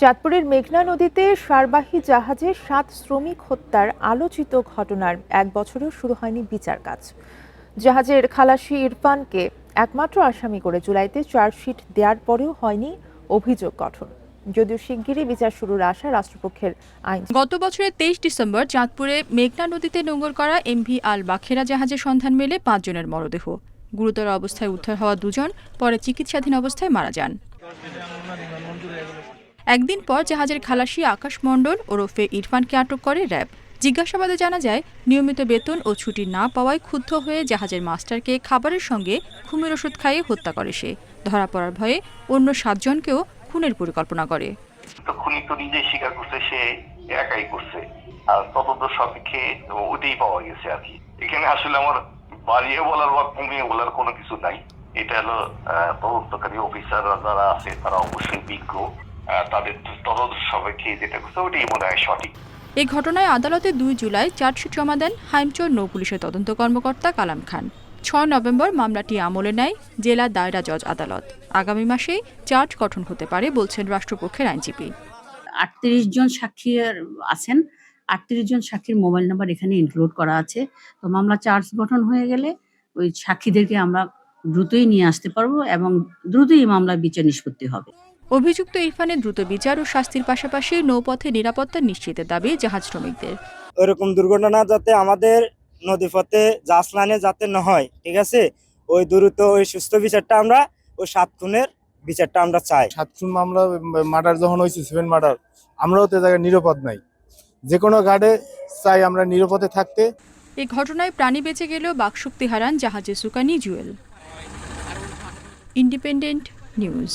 চাঁদপুরের মেঘনা নদীতে সারবাহী জাহাজে ৭ শ্রমিক হত্যার আলোচিত ঘটনার ১ বছরেও শুরু হয়নি বিচার কাজ। জাহাজের খালাসি ইরফানকে একমাত্র আসামি করে জুলাইতে চার্জশিট দেওয়ার পরেও হয়নি অভিযোগ গঠন। যদিও শিগগিরই বিচার শুরুর আশা রাষ্ট্রপক্ষের আইন। গত বছরের ২৩ ডিসেম্বর চাঁদপুরে মেঘনা নদীতে নোঙর করা এমভি আল বাখেরা জাহাজের সন্ধান মেলে ৫ জনের মরদেহ। গুরুতর অবস্থায় উদ্ধার হওয়া ২ জন পরে চিকিৎসাধীন অবস্থায় মারা যান। একদিন পর জাহাজের খালাসি আকাশ মণ্ডল ওরফে ইরফানকে আটক করে র্যাব। জিজ্ঞাসাবাদে জানা যায়, নিয়মিত বেতন ও ছুটি না পাওয়ায় ক্ষুব্ধ হয়ে জাহাজের মাস্টারকে খাবারের সঙ্গে ঘুমের ওষুধ খাইয়ে হত্যা করে সে। ধরা পড়ার ভয়ে অন্য ৭ জনকেও খুনের পরিকল্পনা করে। খুনি তো নিজেই স্বীকার করছে, সে একাই করছে, আর তদন্ত সাপেক্ষে ওটাই পাওয়া গেছে আর কি। এখানে আসলে আমার বাড়িয়ে বলার বা কমিয়ে বলার কোনো কিছু নাই। এটা হলো তদন্তকারী অফিসাররা যারা আছে তারা অবশ্যই বিজ্ঞ, তাদের তদন্ত সাপেক্ষে যেটা করছে ওটাই মনে হয় সঠিক। এই ঘটনায় আদালতে ২ জুলাই চার্জশিট জমা দেন হাইমচর নৌ পুলিশের তদন্ত কর্মকর্তা কালাম খান। ৬ নভেম্বর মামলাটি আমলে নেয় জেলা দায়রা জজ আদালত। আগামী মাসেই চার্জ গঠন হতে পারে বলছেন রাষ্ট্রপক্ষের আইনজীবী। ৩৮ জন সাক্ষী আছেন, ৩৮ জন সাক্ষীর মোবাইল নাম্বার এখানে ইনক্লুড করা আছে। তো মামলা চার্জ গঠন হয়ে গেলে ওই সাক্ষীদেরকে আমরা দ্রুতই নিয়ে আসতে পারবো এবং দ্রুতই মামলা বিচার নিষ্পত্তি হবে। অভিযুক্ত ইরফানের দ্রুত বিচার ও শাস্তির পাশাপাশি নৌপথে নিরাপত্তা নিশ্চিতের দাবি জাহাজ শ্রমিকদের। ওইরকম দুর্ঘটনা যাতে আমাদের নদীপথে জাহাজ লাইনে যাতে না হয়, ঠিক আছে, ওই দ্রুত ওই সুস্থ বিচারটা আমরা ওই ৭ খুনের বিচারটা আমরা চাই। ৭ খুন মামলা মার্ডার যখন হয়েছে, 7 মার্ডার, আমরাও তো জায়গায় নিরাপদ নাই। যে কোনো ঘাটে চাই আমরা নিরাপদে থাকতে। এই ঘটনায় প্রাণী বেঁচে গেলেও বাকশক্তি হারান জাহাজের সুকানি জুয়েল। Independent news.